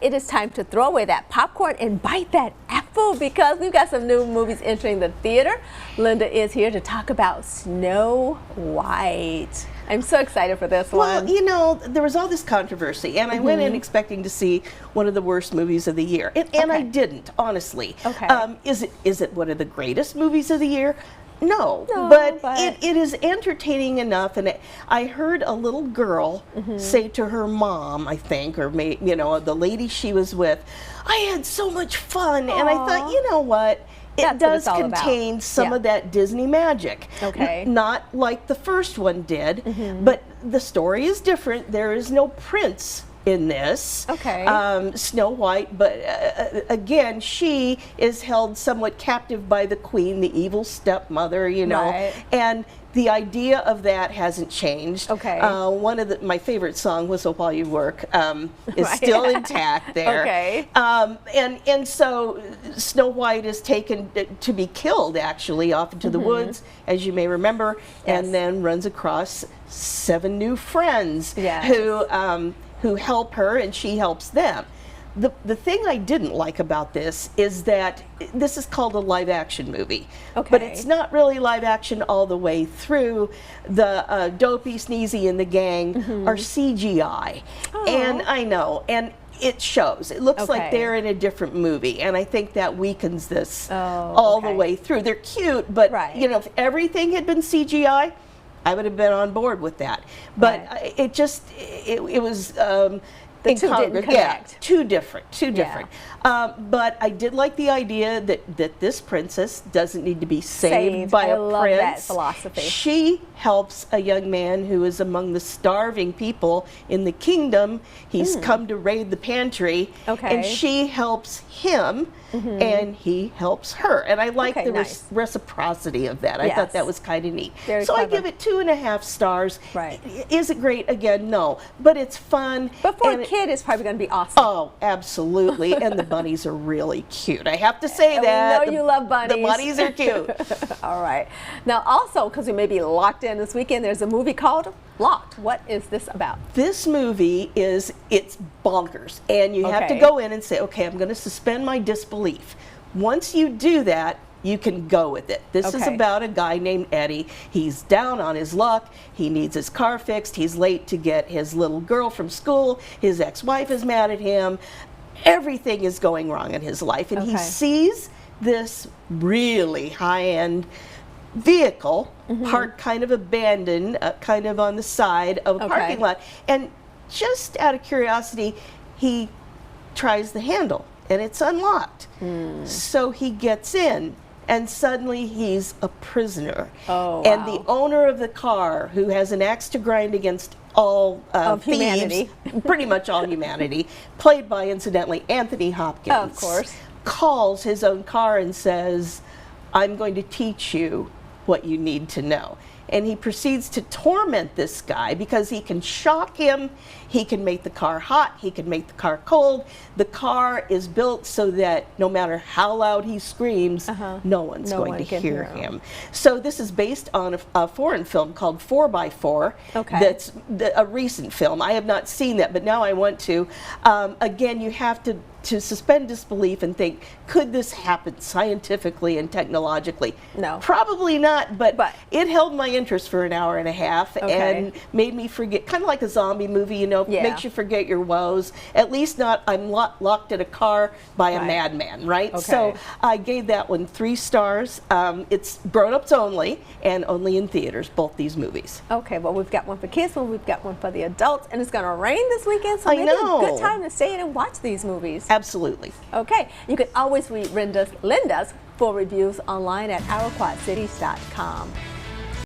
It is time to throw away that popcorn and bite that apple because we've got some new movies entering the theater. Linda is here to talk about Snow White. I'm so excited for this one. Well, you know, there was all this controversy, and I went in expecting to see one of the worst movies of the year, and I didn't, honestly. Okay. Is it one of the greatest movies of the year? No, but it is entertaining enough, and I heard a little girl say to her mom, I think, or you know, the lady she was with, I had so much fun. Aww. And I thought, you know what? It does contain some of that Disney magic. Okay. Not like the first one did, but the story is different. There is no prince in this. Okay. Snow White, but again, she is held somewhat captive by the queen, the evil stepmother, you know, and the idea of that hasn't changed. Okay. One of my favorite song, Whistle While You Work, is still intact there. Okay. And so Snow White is taken to be killed, actually, off into the woods, as you may remember, and then runs across 7 new friends who help her, and she helps them. The thing I didn't like about this is that this is called a live action movie, but it's not really live action all the way through. The Dopey, Sneezy, and the gang are CGI, and I know, and it shows. It looks like they're in a different movie, and I think that weakens this all the way through. They're cute, but you know, if everything had been CGI, I would have been on board with that. But it just, it was the two didn't connect. Yeah, too different. But I did like the idea that this princess doesn't need to be saved by a prince. I love that philosophy. She helps a young man who is among the starving people in the kingdom. He's come to raid the pantry, and she helps him, and he helps her. And I like the reciprocity of that. I thought that was kind of neat. So I give it 2.5 stars. Is it great? Again, no. But it's fun. But for a kid, it's probably going to be awesome. Oh, absolutely. And the bunnies are really cute. I have to say that. We know you love bunnies. The bunnies are cute. All right. Now, also, because we may be locked in this weekend, there's a movie called Locked. What is this about? This movie it's bonkers. And you have to go in and say, okay, I'm going to suspend my disbelief. Once you do that, you can go with it. This is about a guy named Eddie. He's down on his luck. He needs his car fixed. He's late to get his little girl from school. His ex-wife is mad at him. Everything is going wrong in his life. And he sees this really high-end vehicle parked kind of abandoned, kind of on the side of a parking lot. And just out of curiosity, he tries the handle, and it's unlocked. So he gets in, and suddenly he's a prisoner. And the owner of the car, who has an axe to grind against all thieves, pretty much all humanity, played by, incidentally, Anthony Hopkins, calls his own car and says, I'm going to teach you what you need to know. And he proceeds to torment this guy because he can shock him, he can make the car hot, he can make the car cold. The car is built so that no matter how loud he screams, no one's going to hear him. So this is based on a foreign film called 4x4. That's a recent film. I have not seen that, but now I want to. Again, you have to suspend disbelief and think, could this happen scientifically and technologically? No. Probably not, but it held my interest for an hour and a half and made me forget, kind of like a zombie movie, you know, makes you forget your woes. At least not, I'm locked in a car by a madman, right? So I gave that one 3 stars. It's grown-ups only, and only in theaters, both these movies. Okay, well, we've got one for kids, we've got one for the adults, and it's going to rain this weekend, so maybe a good time to stay in and watch these movies. Absolutely. Okay, you can always read Linda's full reviews online at OurQuadCities.com.